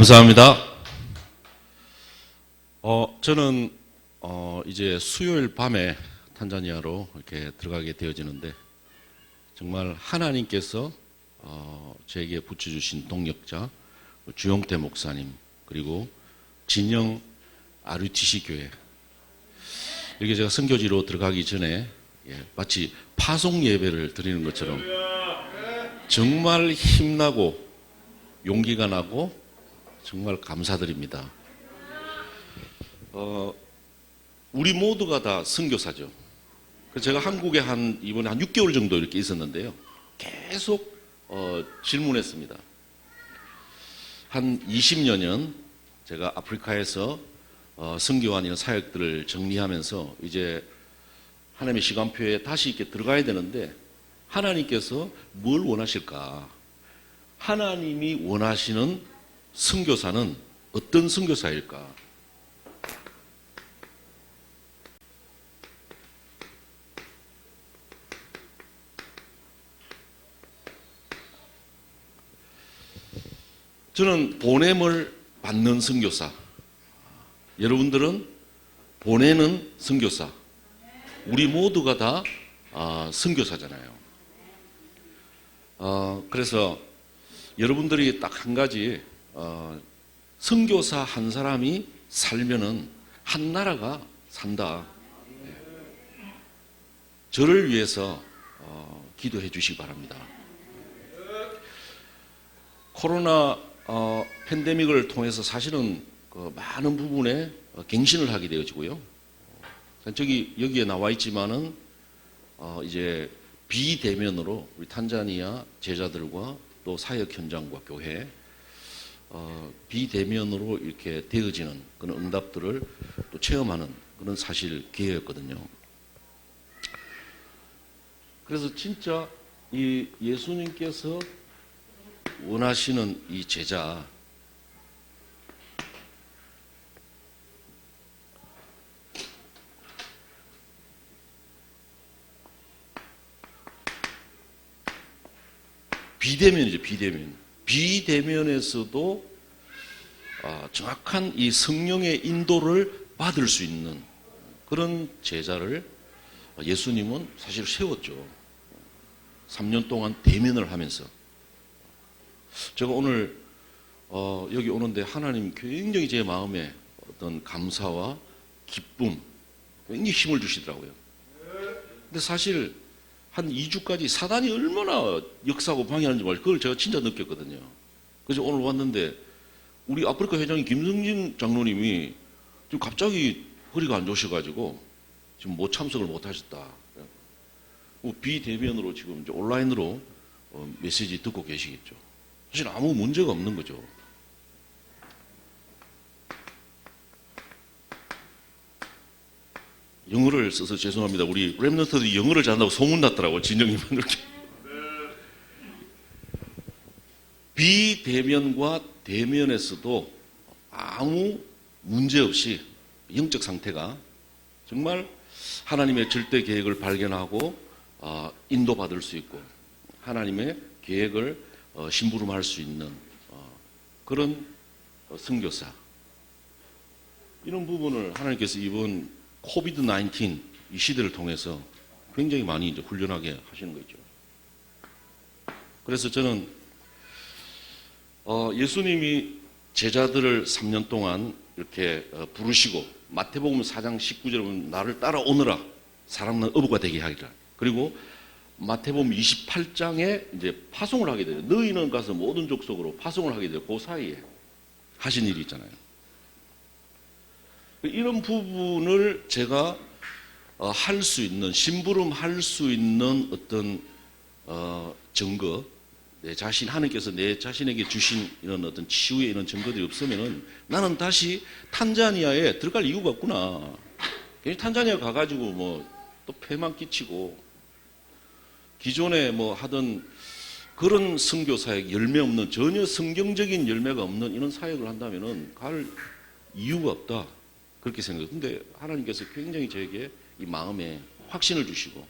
감사합니다. 저는 이제 수요일 밤에 탄자니아로 이렇게 들어가게 되어지는데 정말 하나님께서 제게 붙여주신 동역자 주용태 목사님 그리고 진영 RUTC 교회 이렇게 제가 선교지로 들어가기 전에 마치 파송 예배를 드리는 것처럼 정말 힘나고 용기가 나고 정말 감사드립니다. 우리 모두가 다 선교사죠. 제가 한국에 이번에 한 6개월 정도 이렇게 있었는데요. 계속 질문했습니다. 한 20여 년 제가 아프리카에서 선교와 이런 사역들을 정리하면서 이제 하나님의 시간표에 다시 이렇게 들어가야 되는데 하나님께서 뭘 원하실까? 하나님이 원하시는 선교사는 어떤 선교사일까? 저는 보냄을 받는 선교사, 여러분들은 보내는 선교사, 우리 모두가 다 선교사잖아요. 그래서 여러분들이 딱 한 가지 선교사 한 사람이 살면은 한 나라가 산다. 저를 위해서 기도해 주시기 바랍니다. 코로나 팬데믹을 통해서 사실은 많은 부분에 갱신을 하게 되어지고요. 여기에 나와 있지만은 이제 비대면으로 우리 탄자니아 제자들과 또 사역 현장과 교회 비대면으로 이렇게 되어지는 그런 응답들을 또 체험하는 그런 사실 기회였거든요. 그래서 진짜 이 예수님께서 원하시는 이 제자 비대면이죠. 비대면에서도 정확한 이 성령의 인도를 받을 수 있는 그런 제자를 예수님은 사실 세웠죠. 3년 동안 대면을 하면서 제가 오늘 여기 오는데 하나님 굉장히 제 마음에 어떤 감사와 기쁨 굉장히 힘을 주시더라고요. 근데 사실 한 2주까지 사단이 얼마나 역사하고 방해하는지 그걸 제가 진짜 느꼈거든요. 그래서 오늘 왔는데 우리 아프리카 회장인 김성진 장로님이 지금 갑자기 허리가 안 좋으셔가지고 지금 참석을 못 하셨다. 비대면으로 지금 이제 온라인으로 메시지 듣고 계시겠죠. 사실 아무 문제가 없는 거죠. 영어를 써서 죄송합니다. 우리 랩런트들이 영어를 잘한다고 소문났더라고요. 진영님은 이렇게. 비대면과 대면에서도 아무 문제 없이 영적 상태가 정말 하나님의 절대 계획을 발견하고 인도받을 수 있고 하나님의 계획을 심부름할 수 있는 그런 선교사 이런 부분을 하나님께서 이번 코비드-19 이 시대를 통해서 굉장히 많이 이제 훈련하게 하시는 거죠. 그래서 저는 예수님이 제자들을 3년 동안 이렇게 부르시고 마태복음 4장 19절에 보면 나를 따라오너라 사람은 어부가 되게 하리라. 그리고 마태복음 28장에 이제 파송을 하게 돼요. 너희는 가서 모든 족속으로 파송을 하게 돼요. 그 사이에 하신 일이 있잖아요. 이런 부분을 제가 할 수 있는 심부름할 수 있는 어떤 증거 내 자신 하나님께서 내 자신에게 주신 이런 어떤 치유의 이런 증거들이 없으면은 나는 다시 탄자니아에 들어갈 이유가 없구나. 괜히 탄자니아 가가지고 뭐 또 폐만 끼치고 기존에 뭐 하던 그런 선교 사역 열매 없는 전혀 성경적인 열매가 없는 이런 사역을 한다면은 갈 이유가 없다. 그렇게 생각해요. 근데 하나님께서 굉장히 저에게 이 마음에 확신을 주시고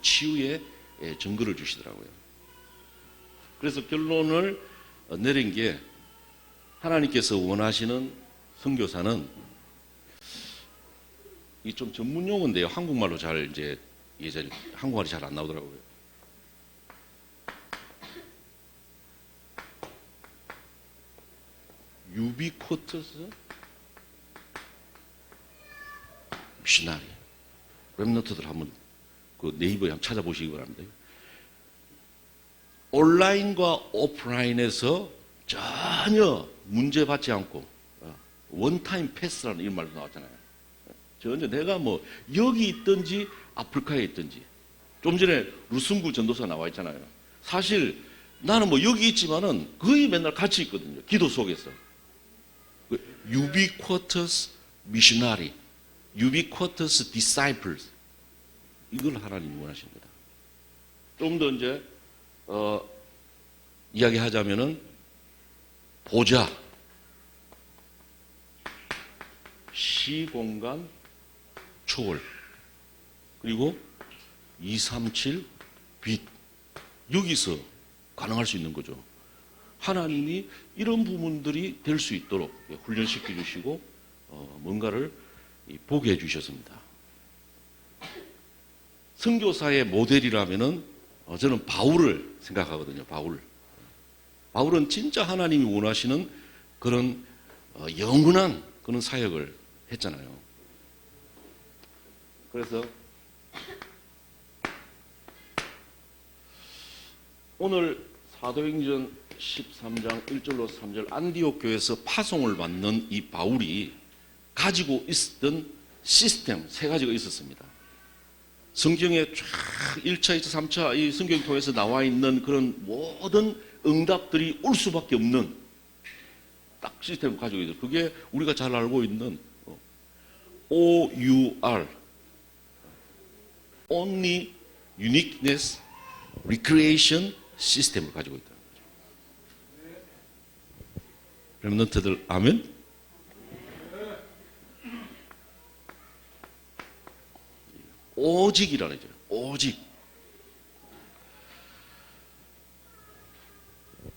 치유의 증거를 주시더라고요. 그래서 결론을 내린 게 하나님께서 원하시는 선교사는 이 좀 전문 용어인데요. 한국말로 잘 이제 예전에 한국말이 잘 안 나오더라고요. 유비쿼터스 미셔너리. 렘넌트들 한번 그 네이버에 한번 찾아보시기 바랍니다. 온라인과 오프라인에서 전혀 문제받지 않고 원타임 패스라는 이런 말도 나왔잖아요. 전혀 내가 뭐 여기 있든지 아프리카에 있든지, 좀 전에 루승구 전도사 나와 있잖아요. 사실 나는 뭐 여기 있지만은 거의 맨날 같이 있거든요. 기도 속에서. ubiquitous missionary, ubiquitous disciples, 이걸 하나님이 원하십니다. 좀 더 이제 이야기하자면은 보좌, 시공간 초월, 그리고 237 빛, 여기서 가능할 수 있는 거죠. 하나님이 이런 부분들이 될 수 있도록 훈련시켜 주시고 뭔가를 보게 해 주셨습니다. 선교사의 모델이라면은 저는 바울을 생각하거든요. 바울은 진짜 하나님이 원하시는 그런 영원한 그런 사역을 했잖아요. 그래서 오늘 사도행전 13장 1절로 3절 안디옥 교회에서 파송을 받는 이 바울이 가지고 있었던 시스템 세 가지가 있었습니다. 성경에 쫙 1차, 2차, 3차 이 성경 통해서 나와 있는 그런 모든 응답들이 올 수밖에 없는 딱 시스템을 가지고 있어요. 그게 우리가 잘 알고 있는 OUR, Only Uniqueness Recreation 시스템을 가지고 있다는 거죠. 렘넌트들 아멘? 오직이라는 거죠. 오직.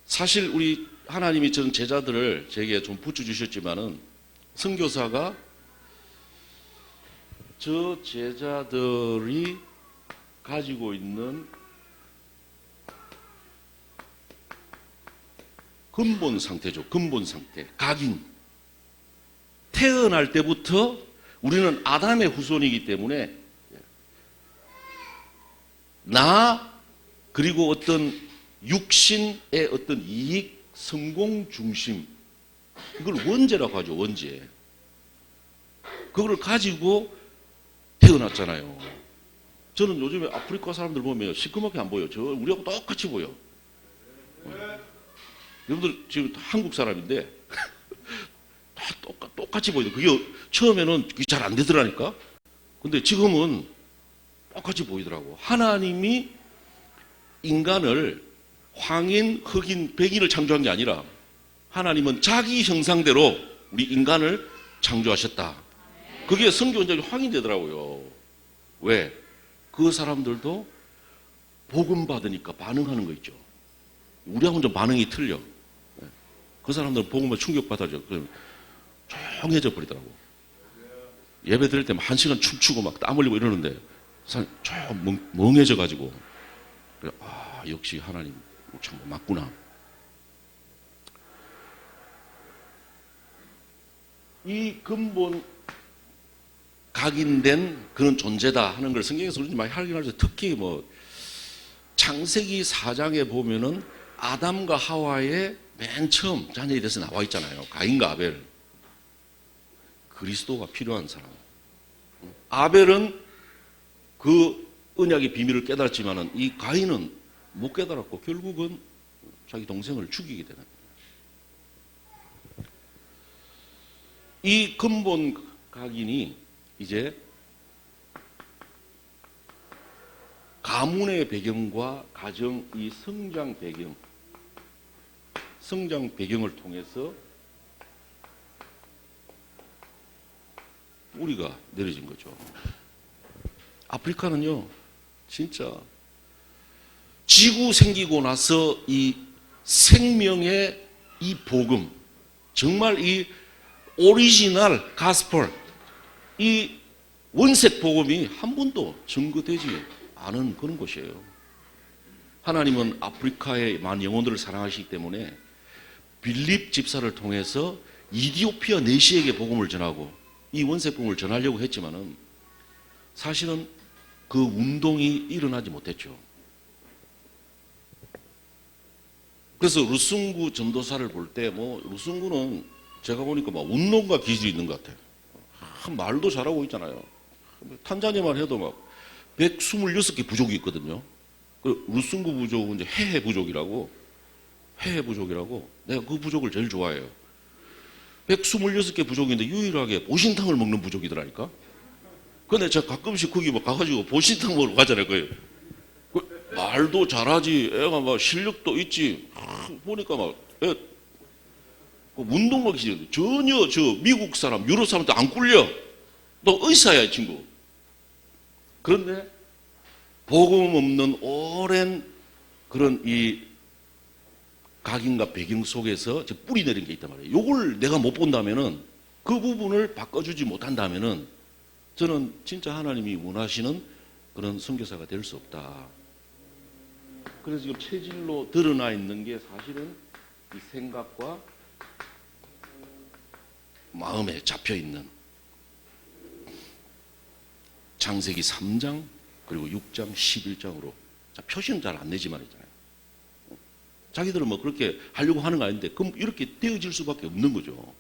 사실 우리 하나님이 전 제자들을 제게 좀 붙여주셨지만은 선교사가 저 제자들이 가지고 있는 근본 상태죠. 근본 상태. 각인. 태어날 때부터 우리는 아담의 후손이기 때문에 나 그리고 어떤 육신의 어떤 이익, 성공 중심, 이걸 원죄라고 하죠. 원죄. 그걸 가지고 태어났잖아요. 저는 요즘에 아프리카 사람들 보면 시커멓게 안 보여. 우리하고 똑같이 보여. 여러분들 지금 한국 사람인데 다 똑같이 보여요. 그게 처음에는 잘 안 되더라니까. 근데 지금은 똑같이 보이더라고. 하나님이 인간을 황인, 흑인, 백인을 창조한 게 아니라 하나님은 자기 형상대로 우리 인간을 창조하셨다. 그게 성경적으로 확인되더라고요. 왜? 그 사람들도 복음 받으니까 반응하는 거 있죠. 우리하고는 좀 반응이 틀려. 그 사람들은 복음에 충격받아죠. 조용해져 버리더라고. 예배 드릴 때 1시간 춤추고 막 땀 흘리고 이러는데 좀 멍해져 가지고 역시 하나님 참 맞구나. 이 근본 각인된 그런 존재다 하는 걸 성경에서 우리 많이 하긴 하죠. 특히 뭐 창세기 4장에 보면은 아담과 하와의 맨 처음 자녀에 대해서 나와 있잖아요. 가인과 아벨. 그리스도가 필요한 사람. 아벨은 그 언약의 비밀을 깨달았지만은 이 가인은 못 깨달았고 결국은 자기 동생을 죽이게 되는 거예요. 이 근본 각인이 이제 가문의 배경과 가정 이 성장 배경을 통해서 뿌리가 내려진 거죠. 아프리카는요, 진짜 지구 생기고 나서 이 생명의 이 복음, 정말 이 오리지널 가스펠, 이 원색 복음이 한 번도 증거되지 않은 그런 곳이에요. 하나님은 아프리카의 많은 영혼들을 사랑하시기 때문에 빌립 집사를 통해서 이디오피아 내시에게 복음을 전하고 이 원색 복음을 전하려고 했지만은 사실은 그 운동이 일어나지 못했죠. 그래서 루승구 전도사를 볼 때 루승구는 제가 보니까 운동가 기질이 있는 것 같아요. 말도 잘하고 있잖아요. 탄자니아만 해도 126개 부족이 있거든요. 그 루승구 부족은 이제 해해 부족이라고 내가 그 부족을 제일 좋아해요. 126개 부족인데 유일하게 보신탕을 먹는 부족이더라니까. 근데 제가 가끔씩 거기 가가지고 보신탕 먹으러 가잖아요. 말도 잘하지, 애가 실력도 있지. 보니까 운동만 기질인데 전혀 미국 사람, 유럽 사람한테 안 꿀려. 너 의사야, 이 친구. 그런데 복음 없는 오랜 그런 이 각인과 배경 속에서 뿌리 내린 게 있단 말이에요. 요걸 내가 못 본다면은, 그 부분을 바꿔주지 못한다면은 저는 진짜 하나님이 원하시는 그런 선교사가 될 수 없다. 그래서 지금 체질로 드러나 있는 게 사실은 이 생각과 마음에 잡혀 있는 창세기 3장 그리고 6장 11장으로 표시는 잘 안 내지만 있잖아요. 자기들은 그렇게 하려고 하는 거 아닌데 그럼 이렇게 되어질 수밖에 없는 거죠.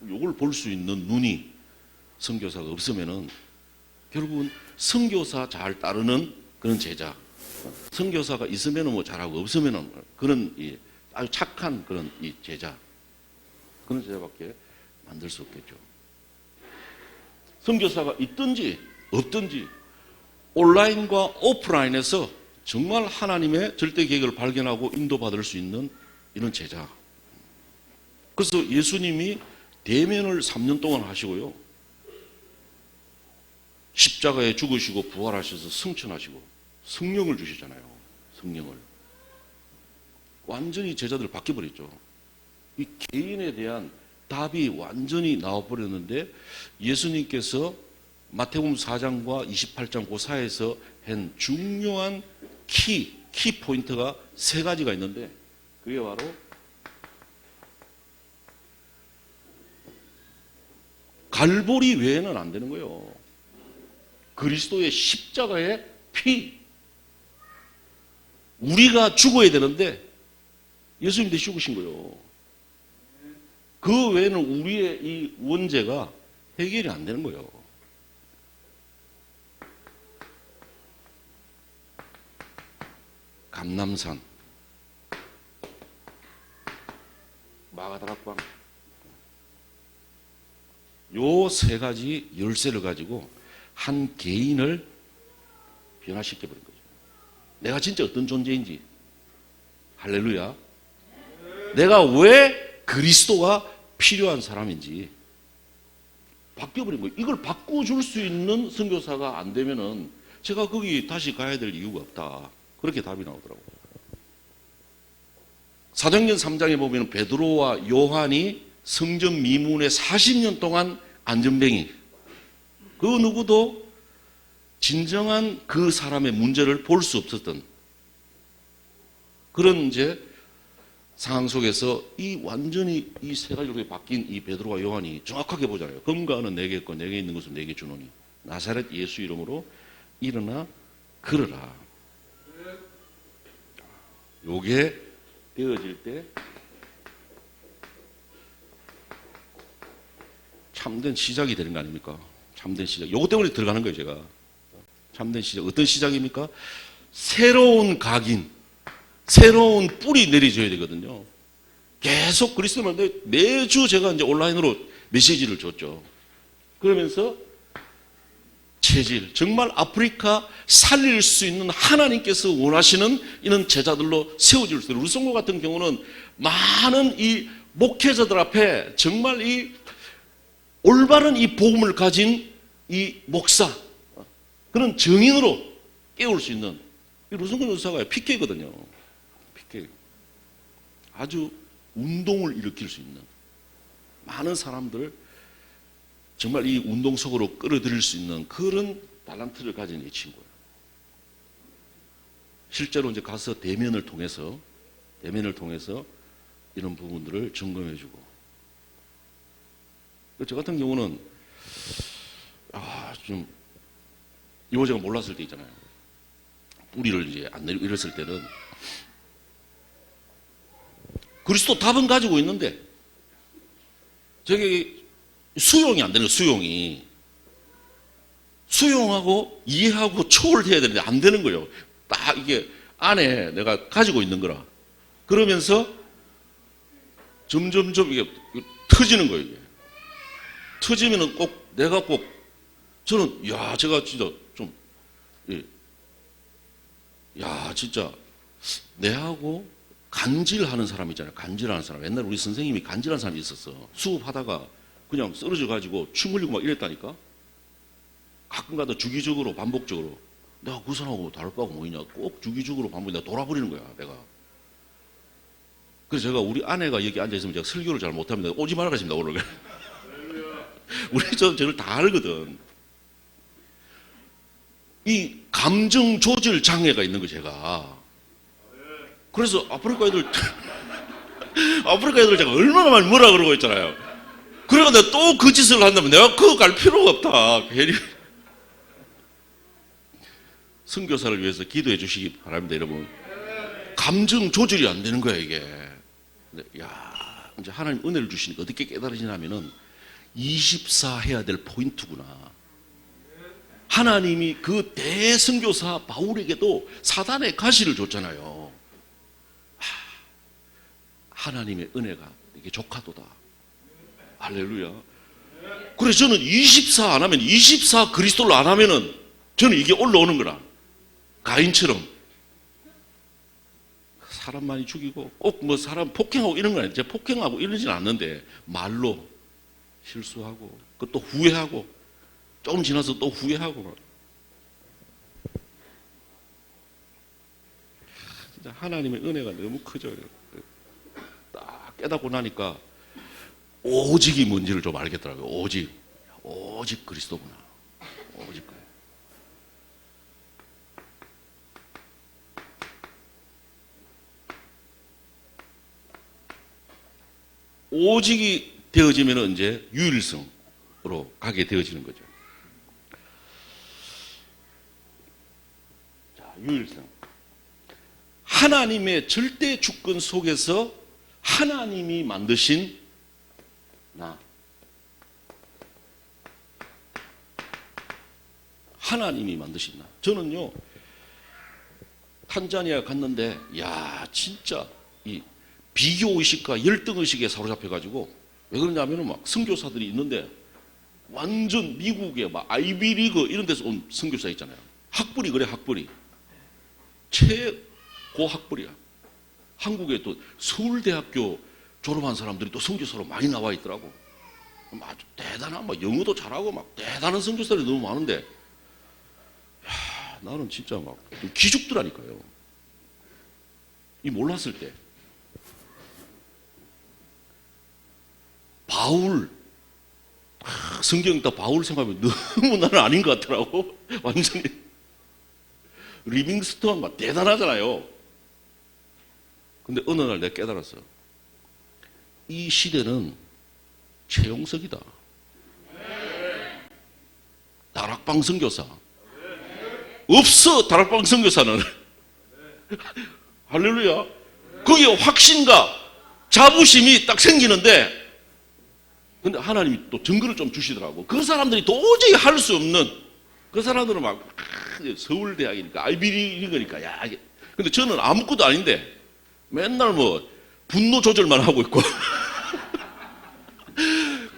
이걸 볼 수 있는 눈이 선교사가 없으면은 결국은 선교사 잘 따르는 그런 제자, 선교사가 있으면은 잘하고 없으면은 그런 아주 착한 그런 이 제자, 그런 제자밖에 만들 수 없겠죠. 선교사가 있든지 없든지 온라인과 오프라인에서 정말 하나님의 절대 계획을 발견하고 인도받을 수 있는 이런 제자. 그래서 예수님이 대면을 3년 동안 하시고요. 십자가에 죽으시고 부활하셔서 승천하시고 성령을 주시잖아요. 성령을. 완전히 제자들 바뀌어버렸죠. 이 개인에 대한 답이 완전히 나와버렸는데 예수님께서 마태복음 4장과 28장 그 사이에서 한 중요한 키 포인트가 3가지가 있는데 그게 바로 갈보리 외에는 안 되는 거예요. 그리스도의 십자가의 피. 우리가 죽어야 되는데 예수님도 죽으신 거예요. 그 외에는 우리의 이 원죄가 해결이 안 되는 거예요. 감람산, 마가다락방, 요 3가지 열쇠를 가지고 한 개인을 변화시켜버린 거죠. 내가 진짜 어떤 존재인지, 할렐루야. 내가 왜 그리스도가 필요한 사람인지 바뀌어버린 거예요. 이걸 바꿔줄 수 있는 선교사가 안 되면은 제가 거기 다시 가야 될 이유가 없다. 그렇게 답이 나오더라고요. 사도행전 3장에 보면 베드로와 요한이 성전 미문에 40년 동안 안전뱅이, 그 누구도 진정한 그 사람의 문제를 볼 수 없었던 그런 상황 속에서 이 완전히 이 3가지로 바뀐 이 베드로와 요한이 정확하게 보잖아요. 검과 은은 내게 있고 내게 있는 것은 내게 주노니 나사렛 예수 이름으로 일어나 걸어라. 요게 되어질 때 참된 시작이 되는 거 아닙니까? 참된 시작. 요거 때문에 들어가는 거예요, 제가. 참된 시작. 어떤 시작입니까? 새로운 각인, 새로운 뿌리 내려줘야 되거든요. 계속 그리스도만 매주 제가 온라인으로 메시지를 줬죠. 그러면서 체질, 정말 아프리카 살릴 수 있는 하나님께서 원하시는 이런 제자들로 세워질 수 있어요. 루송고 같은 경우는 많은 이 목회자들 앞에 정말 이 올바른 이 복음을 가진 이 목사, 그런 정인으로 깨울 수 있는 이 루송고 전사가 PK거든요. PK. 아주 운동을 일으킬 수 있는 많은 사람들 정말 이 운동 속으로 끌어들일 수 있는 그런 달란트를 가진 이 친구예요. 실제로 이제 가서 대면을 통해서 이런 부분들을 점검해주고. 저 같은 경우는 좀 이거 제가 몰랐을 때 있잖아요. 뿌리를 이제 안 내리고 이랬을 때는 그리스도 답은 가지고 있는데 저게 수용이 안 되는 거예요. 수용하고 이해하고 초월해야 되는데 안 되는 거예요. 딱 이게 안에 내가 가지고 있는 거라. 그러면서 점점점 이게 터지는 거예요. 이게. 터지면은 꼭 내가 꼭 저는 제가 진짜 좀 진짜 내하고 간질하는 사람 있잖아요. 간질하는 사람. 옛날 우리 선생님이 간질하는 사람이 있었어. 수업하다가 그냥 쓰러져 가지고 춤 흘리고 막 이랬다니까. 가끔가다 주기적으로 반복적으로 내가 그 사람하고 다를 바가 뭐 있냐. 꼭 주기적으로 반복 내가 돌아버리는 거야. 내가. 그래서 제가 우리 아내가 여기 앉아있으면 제가 설교를 잘 못합니다. 오지 말라 그랬습니다. 오늘. 우리 저를 다 알거든. 이 감정 조절 장애가 있는 거 제가. 그래서 아프리카 애들 제가 얼마나 많이 뭐라 그러고 있잖아요. 그래가 내가 또 그 짓을 한다면 내가 그거 갈 필요가 없다. 괜히. 선교사를 위해서 기도해 주시기 바랍니다, 여러분. 감정 조절이 안 되는 거야, 이게. 이제 하나님 은혜를 주시니까 어떻게 깨달으시냐면은 24 해야 될 포인트구나. 하나님이 그 대선교사 바울에게도 사단의 가시를 줬잖아요. 하나님의 은혜가 이게 조카도다. 할렐루야. 그래서 저는 24 안 하면 24 그리스도를 안 하면은 저는 이게 올라오는 거라. 가인처럼 사람 많이 죽이고 꼭 뭐 사람 폭행하고 이런 거 아니에요. 제가 폭행하고 이러진 않는데 말로 실수하고 또 후회하고 조금 지나서 또 후회하고 진짜 하나님의 은혜가 너무 크죠. 딱 깨닫고 나니까 오직이 뭔지를 좀 알겠더라고요. 오직 그리스도구나. 오직 그리스도. 오직이 되어지면 이제 유일성으로 가게 되어지는 거죠. 자, 유일성. 하나님의 절대 주권 속에서 하나님이 만드신 나. 하나님이 만드신 나. 저는요, 탄자니아 갔는데, 진짜 이 비교의식과 열등의식에 사로잡혀가지고, 왜 그러냐면은 막 선교사들이 있는데, 완전 미국의 막 아이비리그 이런 데서 온 선교사 있잖아요. 학벌이 그래, 학벌이. 최고 학벌이야. 한국에 또 서울대학교 졸업한 사람들이 또 선교사로 많이 나와 있더라고. 아주 대단한, 막 영어도 잘하고 막 대단한 선교사들이 너무 많은데, 나는 진짜 막 기죽더라니까요. 이 몰랐을 때. 바울, 성경 읽다 바울 생각하면 너무 나는 아닌 것 같더라고. 완전히. 리빙스턴 막 대단하잖아요. 근데 어느 날 내가 깨달았어. 이 시대는 최용석이다. 다락방 선교사. 없어, 다락방 선교사는. 할렐루야. 거기에 확신과 자부심이 딱 생기는데, 근데 하나님이 또 증거를 좀 주시더라고. 그 사람들이 도저히 할 수 없는, 그 사람들은 막 서울대학이니까 아이비리그니까 근데 저는 아무것도 아닌데 맨날 뭐 분노 조절만 하고 있고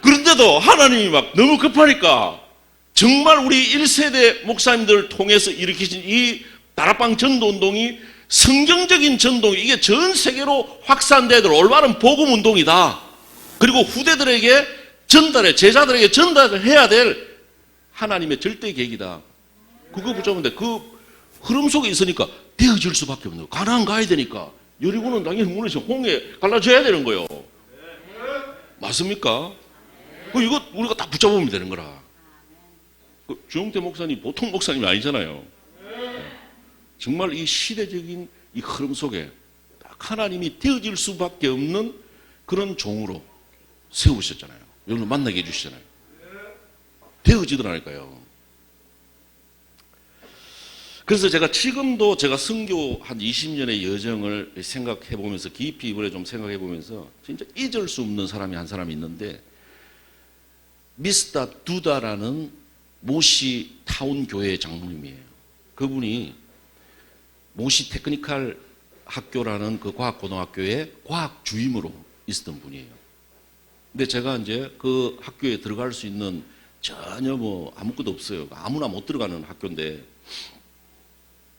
그런데도 하나님이 막 너무 급하니까 정말 우리 1세대 목사님들을 통해서 일으키신 이 다락방 전도운동이 성경적인 전동이 이게 전 세계로 확산돼야 될 올바른 복음 운동이다. 그리고 후대들에게 제자들에게 전달을 해야 될 하나님의 절대 계획이다. 그거 붙잡는데 그 흐름 속에 있으니까 되어질 수밖에 없는 거예요. 가나안 가야 되니까 여리고는 당연히 무너져 홍해 갈라져야 되는 거예요. 맞습니까? 이거 우리가 다 붙잡으면 되는 거라. 주영태 목사님 보통 목사님이 아니잖아요. 정말 이 시대적인 이 흐름 속에 딱 하나님이 되어질 수밖에 없는 그런 종으로 세우셨잖아요. 여러분 만나게 해주시잖아요. 되어지더라니까요. 그래서 제가 지금도 제가 선교 한 20년의 여정을 생각해 보면서 깊이 이번에 좀 생각해 보면서 진짜 잊을 수 없는 사람이 한 사람이 있는데, 미스터 두다라는 모시 타운 교회의 장로님이에요. 그분이 모시 테크니컬 학교라는 그 과학고등학교의 과학 주임으로 있었던 분이에요. 근데 제가 이제 그 학교에 들어갈 수 있는 전혀 뭐 아무것도 없어요. 아무나 못 들어가는 학교인데,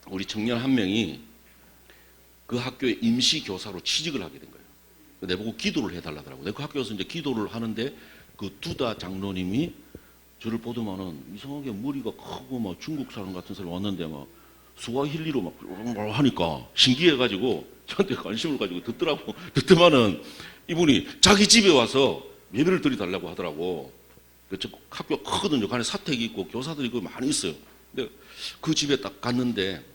우리 청년 한 명이 그 학교의 임시 교사로 취직을 하게 된 거예요. 내보고 기도를 해달라더라고. 내가 그 학교에서 이제 기도를 하는데 그 두다 장로님이 저를 보더만은 이상하게 머리가 크고 막 중국 사람 같은 사람이 왔는데 막 스와힐리로 막 하니까 신기해가지고 저한테 관심을 가지고 듣더라고. 듣더만은 이분이 자기 집에 와서 예배를 드리달라고 하더라고. 학교가 크거든요. 그 안에 사택이 있고 교사들이 많이 있어요. 근데 그 집에 딱 갔는데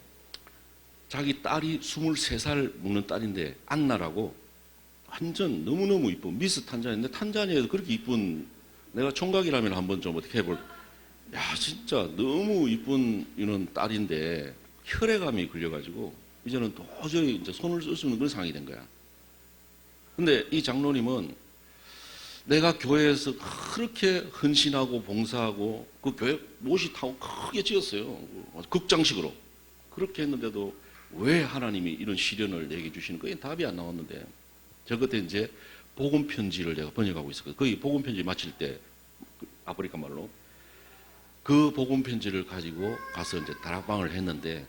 자기 딸이 23살 먹는 딸인데 안나라고 완전 너무너무 이쁜 미스 탄자니아인데, 탄자니아에서 그렇게 이쁜, 내가 총각이라면 한번 좀 어떻게 해볼, 야 진짜 너무 이쁜 이런 딸인데 혈액암이 걸려가지고 이제는 도저히 이제 손을 쓸 수 없는 그런 상황이 된 거야. 근데 이 장로님은 내가 교회에서 그렇게 헌신하고 봉사하고 그 교회 못이 타고 크게 지었어요. 극장식으로. 그렇게 했는데도 왜 하나님이 이런 시련을 내게 주시는 거에 답이 안 나왔는데, 저 그때 이제 복음 편지를 내가 번역하고 있었거든요. 거의 복음 편지 마칠 때 아프리카 말로 그 복음 편지를 가지고 가서 이제 다락방을 했는데,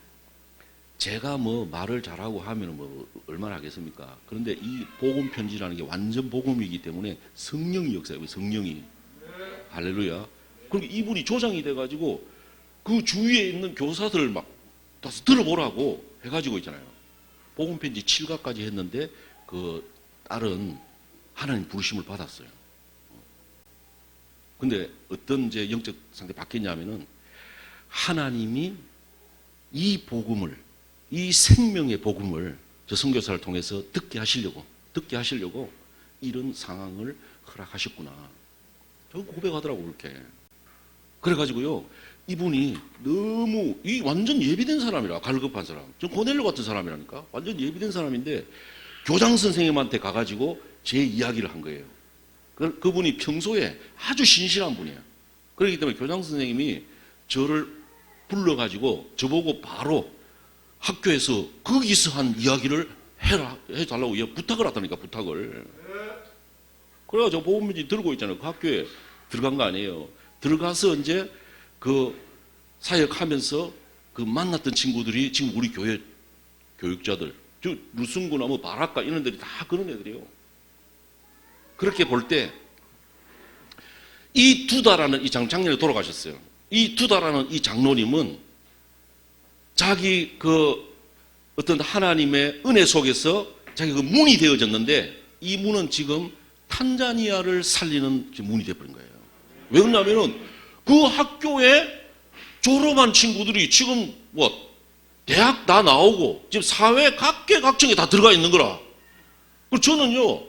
제가 뭐 말을 잘하고 하면 뭐 얼마나 하겠습니까? 그런데 이 복음 편지라는 게 완전 복음이기 때문에 성령이 역사해요. 성령이. 할렐루야. 그리고 이분이 조장이 돼가지고 그 주위에 있는 교사들 막 다시 들어보라고 해가지고 있잖아요. 복음 편지 7가까지 했는데 그 딸은 하나님 부르심을 받았어요. 근데 어떤 이제 영적 상태 바뀌냐면은 하나님이 이 복음을, 이 생명의 복음을 저 선교사를 통해서 듣게 하시려고 이런 상황을 허락하셨구나. 저 고백하더라고 그렇게. 그래가지고요, 이분이 너무 이 완전 예비된 사람이라, 갈급한 사람. 저 고넬료 같은 사람이라니까. 완전 예비된 사람인데 교장 선생님한테 가가지고 제 이야기를 한 거예요. 그분이 평소에 아주 신실한 분이에요. 그렇기 때문에 교장 선생님이 저를 불러가지고 저보고 바로 학교에서 거기서 한 이야기를 해달라고 부탁을 하다니까, 부탁을. 그래가지고 복음편지 들고 있잖아요. 그 학교에 들어간 거 아니에요. 들어가서 이제 그 사역하면서 그 만났던 친구들이 지금 우리 교회 교육자들, 저 루승구나 뭐 바라카 이런 애들이 다 그런 애들이에요. 그렇게 볼 때 이 두다라는 이 작년에 돌아가셨어요. 이 두다라는 이 장로님은 자기 그 어떤 하나님의 은혜 속에서 자기 그 문이 되어졌는데, 이 문은 지금 탄자니아를 살리는 문이 되어버린 거예요. 왜 그러냐면은 그 학교에 졸업한 친구들이 지금 뭐 대학 다 나오고 지금 사회 각계각층에 다 들어가 있는 거라. 그리고 저는요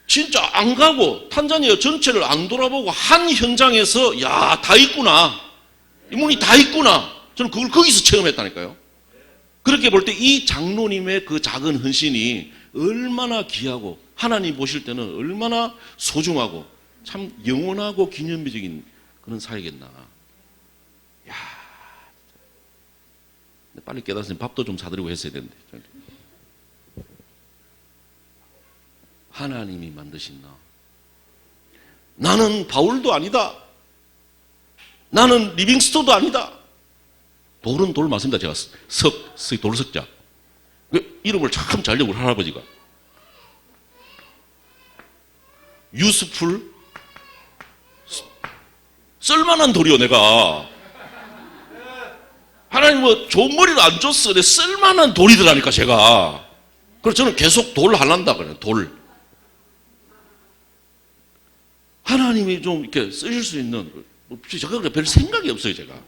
진짜 안 가고 탄자니아 전체를 안 돌아보고 한 현장에서 야, 다 있구나, 이 문이 다 있구나, 저는 그걸 거기서 체험했다니까요. 그렇게 볼 때 이 장로님의 그 작은 헌신이 얼마나 귀하고 하나님 보실 때는 얼마나 소중하고 참 영원하고 기념비적인 그런 사이겠나. 야, 빨리 깨닫으면 밥도 좀 사드리고 했어야 되는데. 하나님이 만드신 나. 나는 바울도 아니다. 나는 리빙스톤도 아니다. 돌은 돌 맞습니다. 제가 돌석자. 이름을 참 잘 적은 할아버지가. 유스풀, 쓸만한 돌이요, 내가. 하나님 뭐 좋은 머리를 안 줬어. 내 쓸만한 돌이더라니까, 제가. 그래서 저는 계속 돌 하란다 그래요, 돌. 하나님이 좀 이렇게 쓰실 수 있는, 제가 별 생각이 없어요, 제가.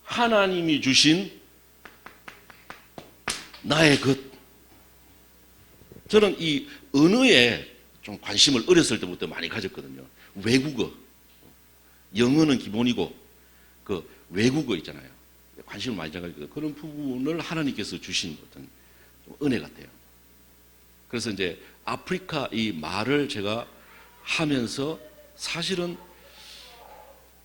하나님이 주신 나의 것. 저는 이 언어에 좀 관심을 어렸을 때부터 많이 가졌거든요. 외국어. 영어는 기본이고, 그 외국어 있잖아요. 관심을 많이 가지고, 그런 부분을 하나님께서 주신 어떤 은혜 같아요. 그래서 이제 아프리카 이 말을 제가 하면서 사실은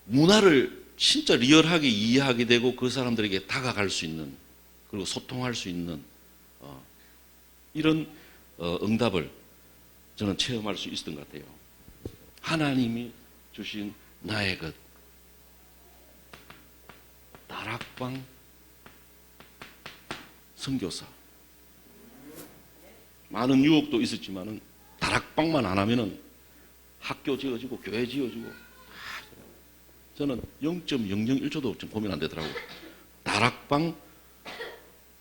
문화를 진짜 리얼하게 이해하게 되고 그 사람들에게 다가갈 수 있는, 그리고 소통할 수 있는 이런 응답을 저는 체험할 수 있었던 것 같아요. 하나님이 주신 나의 것. 다락방 선교사. 많은 유혹도 있었지만은 다락방만 안 하면은 학교 지어지고 교회 지어지고, 저는 0.001초도 좀 고민 안 되더라고요. 다락방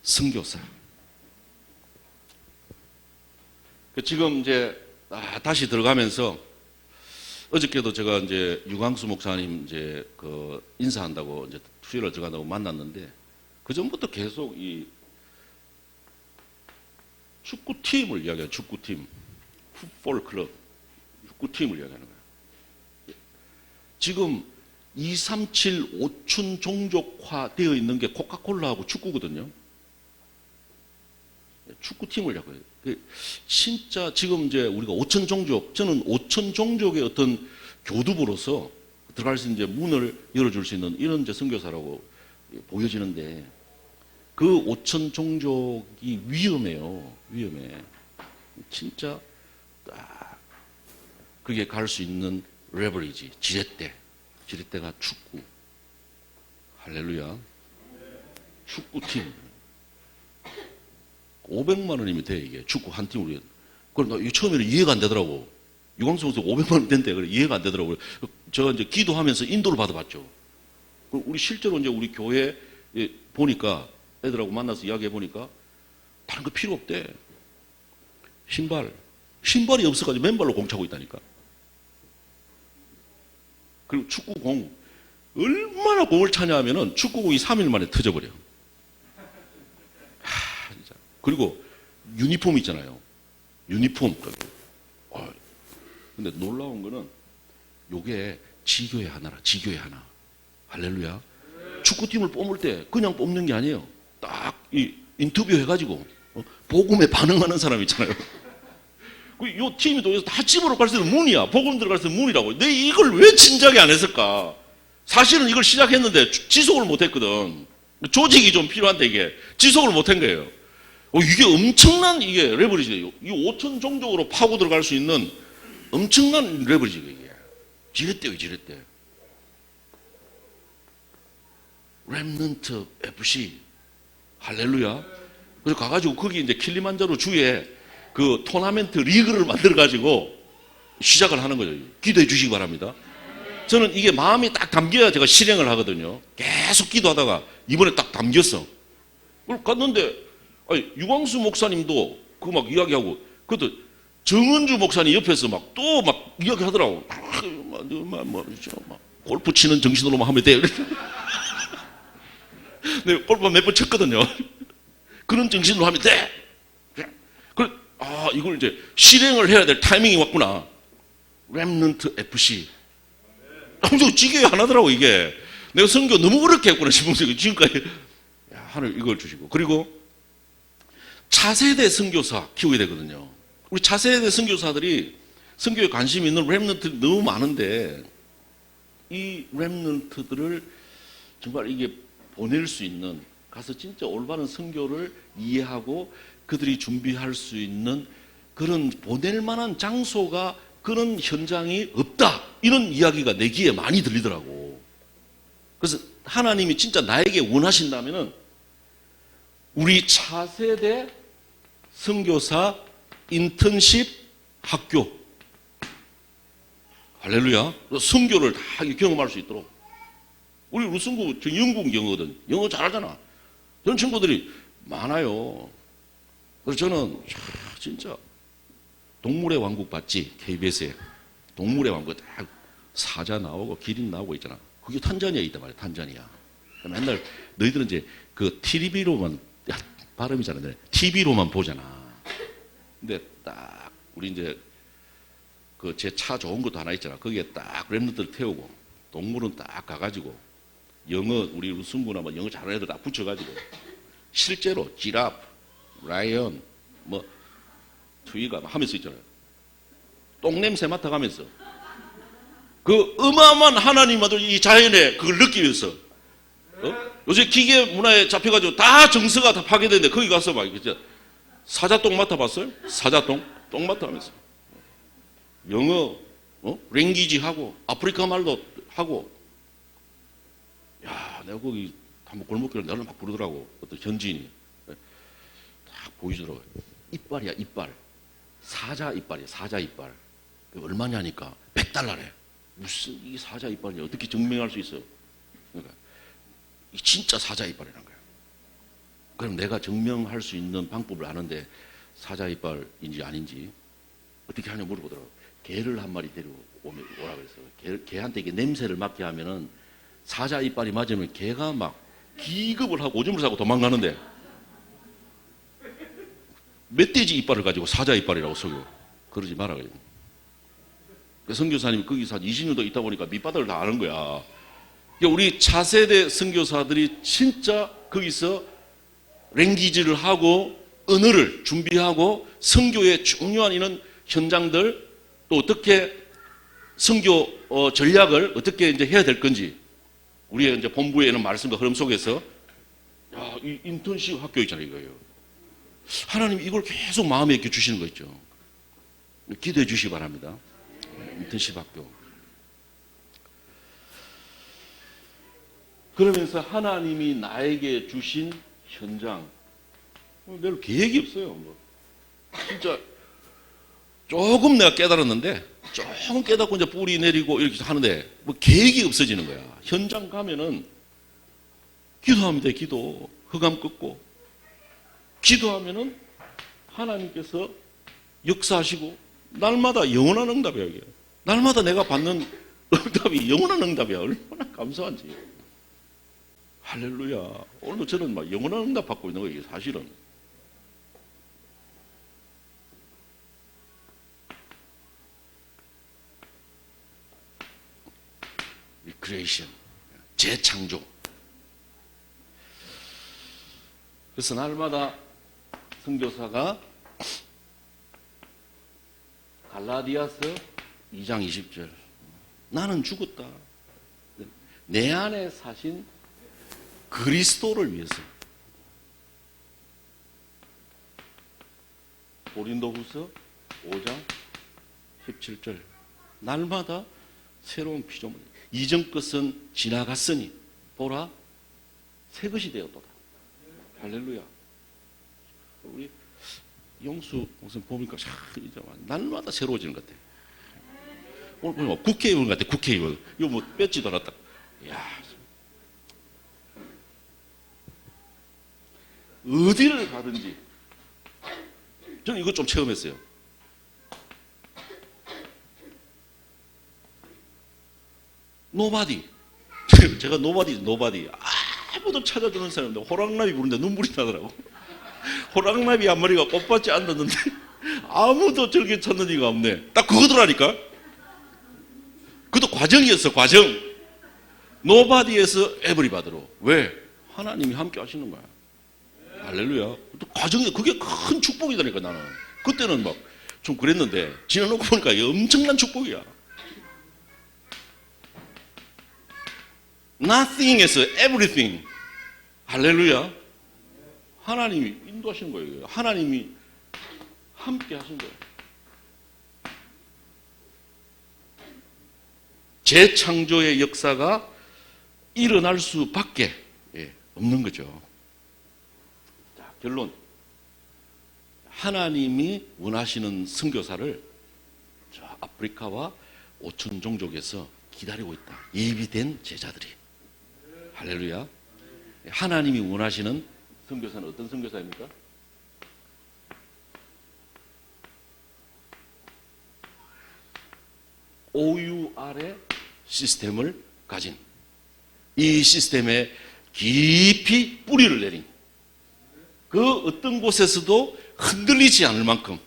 선교사. 지금 이제 다시 들어가면서 어저께도 제가 이제 유광수 목사님 이제 그 인사한다고 이제 수요일에 들어간다고 만났는데, 그 전부터 계속 이 축구팀을 이야기해요. 축구팀. 풋볼 클럽. 축구팀을 이야기하는 거예요. 지금 237 5천 종족화 되어 있는 게 코카콜라하고 축구거든요. 축구팀을 이야기해요. 진짜 지금 이제 우리가 5천 종족, 저는 5천 종족의 어떤 교두보로서 들어갈 수 있는 이제 문을 열어줄 수 있는 이런 이제 선교사라고 보여지는데, 그 5천 종족이 위험해요. 위험해. 진짜 딱 그게 갈 수 있는 레버리지, 지렛대. 지렛대가 축구. 할렐루야. 축구팀. 500만 원이면 돼, 이게. 축구 한 팀으로. 그래, 나 처음에는 이해가 안 되더라고. 유광수 선수 500만 원 된대. 그래, 이해가 안 되더라고요. 저 이제 기도하면서 인도를 받아봤죠. 우리 실제로 이제 우리 교회 보니까 애들하고 만나서 이야기해 보니까 다른 거 필요 없대. 신발이 없어가지고 맨발로 공 차고 있다니까. 그리고 축구공, 얼마나 공을 차냐 하면은 축구공이 3일 만에 터져버려. 진짜. 그리고 유니폼 있잖아요. 유니폼. 근데 놀라운 거는 요게 지교의 하나라. 지교의 하나. 할렐루야. 축구팀을 뽑을 때 그냥 뽑는 게 아니에요. 딱 이 인터뷰 해가지고 복음에 반응하는 사람 있잖아요. 요 팀이 또 다 집으로 갈 수 있는 문이야. 복음 들어갈 수 있는 문이라고. 내 이걸 왜 진작에 안 했을까? 사실은 이걸 시작했는데 지속을 못 했거든. 조직이 좀 필요한데 이게 지속을 못 한 거예요. 이게 엄청난 이게 레버리지예요. 이 5천 종족으로 파고 들어갈 수 있는 엄청난 레버리지가 이게. 지렛대요, 지렛대. 렘넌트 FC. 할렐루야. 그래서 가가지고 거기 이제 킬리만자로 주에 그 토너먼트 리그를 만들어가지고 시작을 하는 거죠. 기도해 주시기 바랍니다. 저는 이게 마음이 딱 담겨야 제가 실행을 하거든요. 계속 기도하다가 이번에 딱 담겼어. 그걸 갔는데, 유광수 목사님도 그거 막 이야기하고, 그것도 정은주 목사님 옆에서 막 또 막 이야기 하더라고. 막 골프 치는 정신으로만 하면 돼. 내가 골프 몇 번 쳤거든요. 그런 정신으로 하면 돼. 그래, 이걸 이제 실행을 해야 될 타이밍이 왔구나. 렘넌트 FC. 엄청 지게 하나더라고, 이게. 내가 선교 너무 어렵게 했구나 싶으면서 지금까지. 하늘 이걸 주시고. 그리고 차세대 선교사 키우게 되거든요. 우리 차세대 선교사들이 선교에 관심이 있는 렘넌트들이 너무 많은데, 이 렘넌트들을 정말 이게 보낼 수 있는, 가서 진짜 올바른 선교를 이해하고 그들이 준비할 수 있는 그런 보낼 만한 장소가, 그런 현장이 없다. 이런 이야기가 내 귀에 많이 들리더라고. 그래서 하나님이 진짜 나에게 원하신다면은 우리 차세대 선교사 인턴십 학교, 할렐루야, 선교를 다 경험할 수 있도록. 우리 루승구 영국 영어거든. 영어 잘하잖아. 그런 친구들이 많아요. 그래서 저는 진짜 동물의 왕국 봤지? KBS에 동물의 왕국 딱 사자 나오고 기린 나오고 있잖아. 그게 탄자니아에 있단 말이야. 탄자니아. 맨날 너희들은 이제 그 TV로만 발음이잖아. TV로만 보잖아. 근데 딱 우리 이제 그 제 차 좋은 것도 하나 있잖아. 거기에 딱 랩런트를 태우고 동물은 딱 가가지고 영어 우리 승부나 뭐 영어 잘하는 애들 딱 붙여가지고 실제로 지라프, 라이언, 뭐 트위가 하면서 있잖아요. 똥냄새 맡아가면서 그 어마어마한 하나님마저 이 자연에 그걸 느끼기 위해서 요새 기계 문화에 잡혀가지고 다 정서가 다 파괴되는데 거기 가서 막 진짜 사자똥 맡아봤어요? 사자똥? 똥 맡아가면서 영어 랭귀지 하고 아프리카 말도 하고 야 내가 거기 한번 골목길을 나를 막 부르더라고 어떤 현지인이 딱 보이더라고요. 이빨이야 이빨 사자 이빨이야 사자 이빨 얼마냐니까 $100래. 무슨 이 사자 이빨이 어떻게 증명할 수 있어요? 그러니까 이 진짜 사자 이빨이란 거예요. 그럼 내가 증명할 수 있는 방법을 아는데 사자 이빨인지 아닌지 어떻게 하냐 물어보더라고요. 개를 한 마리 데려오라 그랬어요. 개한테 이게 냄새를 맡게 하면은 사자 이빨이 맞으면 개가 막 기겁을 하고 오줌을 싸고 도망가는데 멧돼지 이빨을 가지고 사자 이빨이라고 속여. 그러지 마라 그래요. 선교사님이 거기서 한 20년도 있다 보니까 밑바닥을 다 아는 거야. 그러니까 우리 차세대 선교사들이 진짜 거기서 랭귀지를 하고 언어를 준비하고 선교의 중요한 이런 현장들 또 어떻게 선교 전략을 어떻게 이제 해야 될 건지 우리의 이제 본부에 있는 말씀과 흐름 속에서 이 인턴십 학교 있잖아요 이거예요. 하나님 이걸 계속 마음에 이렇게 주시는 거 있죠. 기도해 주시기 바랍니다. 인턴십 학교. 그러면서 하나님이 나에게 주신 현장 별로 계획이 없어요. 뭐 진짜 조금 내가 깨달았는데 조금 깨닫고 이제 뿌리 내리고 이렇게 하는데 뭐 계획이 없어지는 거야. 현장 가면은 기도합니다. 기도 흑암 꺾고 기도하면은 하나님께서 역사하시고 날마다 영원한 응답이야 이게. 날마다 내가 받는 응답이 영원한 응답이야. 얼마나 감사한지. 할렐루야. 오늘도 저는 막 영원한 응답 받고 있는 거예요. 사실은. 리크레이션, 재창조. 그래서 날마다 선교사가 갈라디아서 2장 20절 나는 죽었다. 내 안에 사신 그리스도를 위해서. 고린도후서 5장 17절 날마다 새로운 피조물. 이전 것은 지나갔으니 보라 새 것이 되었도다. 할렐루야. 우리 영수 무슨 보니까 참 날마다 새로워지는 것 같아. 오늘 보면 국회의원 같아. 국회의원. 이거 뭐 뺏지도 않았다. 야, 어디를 가든지 저는 이거 좀 체험했어요. 노바디. 제가 노바디. 아무도 찾아주는 사람이 없는데 호랑나비 부르는데 눈물이 나더라고. 호랑나비 한 마리가 꽃밭에 앉았는데 아무도 저렇게 찾는 이가 없네. 딱 그거더라니까. 그것도 과정이었어. 과정. 노바디에서 에브리바디로. 왜? 하나님이 함께 하시는 거야. 할렐루야. 또 과정이 그게 큰 축복이다니까 나는. 그때는 막 좀 그랬는데 지나놓고 보니까 엄청난 축복이야. Nothing에서 everything. 할렐루야. 하나님이 인도하시는 거예요. 하나님이 함께 하신 거예요. 재창조의 역사가 일어날 수밖에 없는 거죠. 자, 결론. 하나님이 원하시는 선교사를 저 아프리카와 오천 종족에서 기다리고 있다. 예비된 제자들이. 할렐루야. 하나님이 원하시는 선교사는 어떤 선교사입니까? OUR의 시스템을 가진, 이 시스템에 깊이 뿌리를 내린, 그 어떤 곳에서도 흔들리지 않을 만큼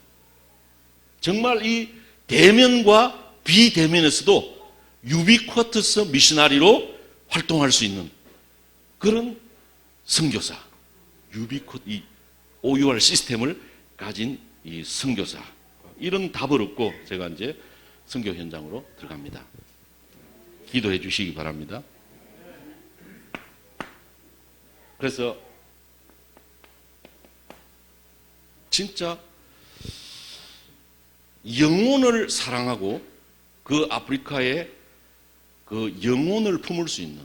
정말 이 대면과 비대면에서도 유비쿼터스 미셔나리로 활동할 수 있는 그런 선교사, 이 OUR 시스템을 가진 이 선교사, 이런 답을 얻고 제가 이제 선교 현장으로 들어갑니다. 기도해 주시기 바랍니다. 그래서 진짜 영혼을 사랑하고 그 아프리카에 그 영혼을 품을 수 있는,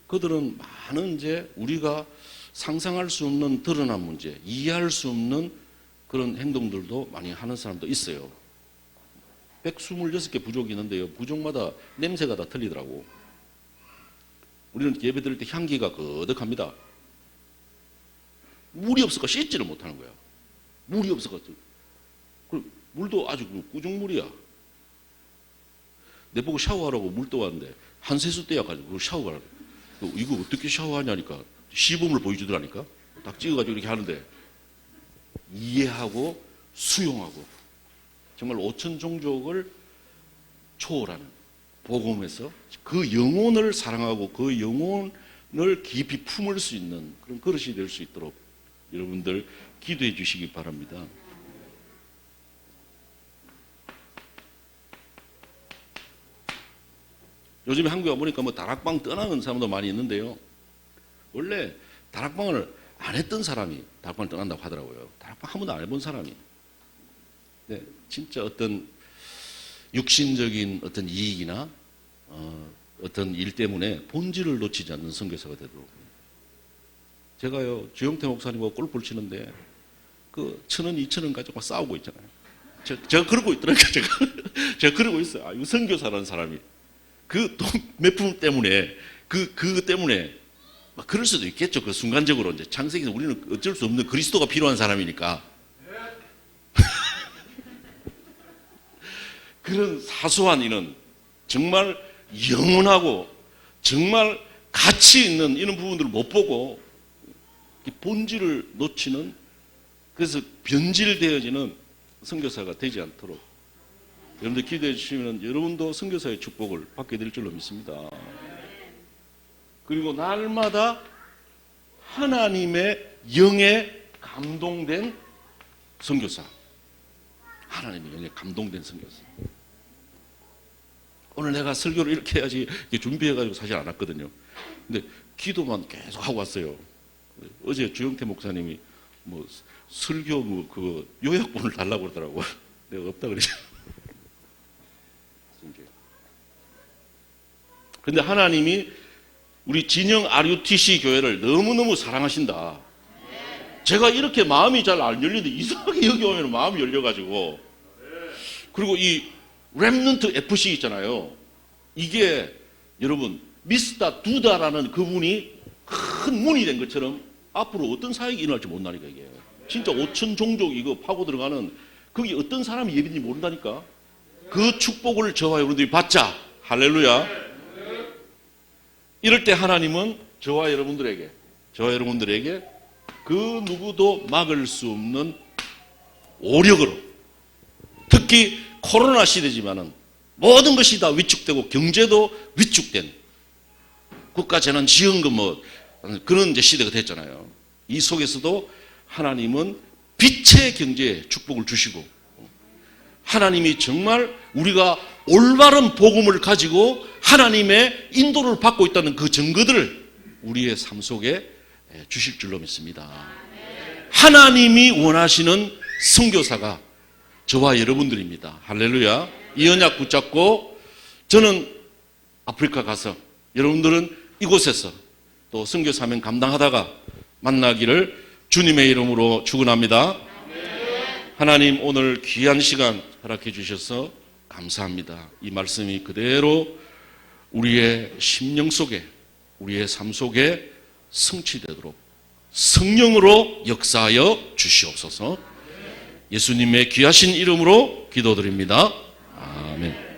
그들은 많은 이제 우리가 상상할 수 없는 드러난 문제, 이해할 수 없는 그런 행동들도 많이 하는 사람도 있어요. 126개 부족이 있는데요, 부족마다 냄새가 다 틀리더라고. 우리는 예배 드릴 때 향기가 거득합니다. 물이 없어서 씻지를 못하는 거야. 물이 없어서. 물도 아주 꾸중물이야. 내보고 샤워하라고 물 떠왔는데 한세수 떼어가지고 샤워하라고. 이거 어떻게 샤워하냐니까 시범을 보여주더라니까. 딱 찍어가지고 이렇게 하는데, 이해하고 수용하고 정말 5천 종족을 초월하는 복음에서 그 영혼을 사랑하고 그 영혼을 깊이 품을 수 있는 그런 그릇이 될 수 있도록 여러분들 기도해 주시기 바랍니다. 요즘에 한국에 와보니까 뭐 다락방 떠나는 사람도 많이 있는데요. 원래 다락방을 안 했던 사람이 다락방을 떠난다고 하더라고요. 다락방 한 번도 안 해본 사람이. 네, 진짜 어떤 육신적인 어떤 이익이나 어떤 일 때문에 본질을 놓치지 않는 선교사가 되도록. 제가요, 주영태 목사님하고 골프를 치는데 그 1,000원, 2,000원 가지고 싸우고 있잖아요. 제가 그러고 있더라고요. 제가 그러고 있어요. 이거 선교사라는 사람이 그 돈 몇 푼 때문에 그 때문에 막 그럴 수도 있겠죠. 그 순간적으로 이제 창세기에서 우리는 어쩔 수 없는 그리스도가 필요한 사람이니까. 그런 사소한 일은 정말 영원하고 정말 가치 있는 이런 부분들을 못 보고 본질을 놓치는, 그래서 변질되어지는 선교사가 되지 않도록 여러분들 기도해 주시면 여러분도 선교사의 축복을 받게 될 줄로 믿습니다. 그리고 날마다 하나님의 영에 감동된 선교사, 하나님의 영에 감동된 선교사. 오늘 내가 설교를 이렇게 해야지 이렇게 준비해가지고 사실 안 왔거든요. 근데 기도만 계속 하고 왔어요. 어제 주영태 목사님이 뭐 설교 그 요약본을 달라고 그러더라고. 내가 없다 그러죠. 그런데 하나님이 우리 진영 RUTC 교회를 너무너무 사랑하신다. 제가 이렇게 마음이 잘 안 열리는데 이상하게 여기 오면 마음이 열려가지고. 그리고 이 렘넌트 FC 있잖아요. 이게 여러분 미스터 두다라는 그분이 큰 문이 된 것처럼 앞으로 어떤 사역이 일어날지 모른다니까. 이게 진짜 5천 종족 이거 파고 들어가는, 거기 어떤 사람이 예배인지 모른다니까. 그 축복을 저와 여러분들이 받자. 할렐루야. 이럴 때 하나님은 저와 여러분들에게 그 누구도 막을 수 없는 오력으로, 특히 코로나 시대지만은 모든 것이 다 위축되고 경제도 위축된 국가재난지원금 뭐 그런 이제 시대가 됐잖아요. 이 속에서도 하나님은 빛의 경제에 축복을 주시고, 하나님이 정말 우리가 올바른 복음을 가지고 하나님의 인도를 받고 있다는 그 증거들을 우리의 삶 속에 주실 줄로 믿습니다. 하나님이 원하시는 선교사가 저와 여러분들입니다. 할렐루야. 이 언약 붙잡고 저는 아프리카 가서 여러분들은 이곳에서 또 선교 사명 감당하다가 만나기를 주님의 이름으로 축원합니다. 하나님 오늘 귀한 시간 허락해 주셔서 감사합니다. 이 말씀이 그대로 우리의 심령 속에, 우리의 삶 속에 성취되도록 성령으로 역사하여 주시옵소서. 예수님의 귀하신 이름으로 기도드립니다. 아멘.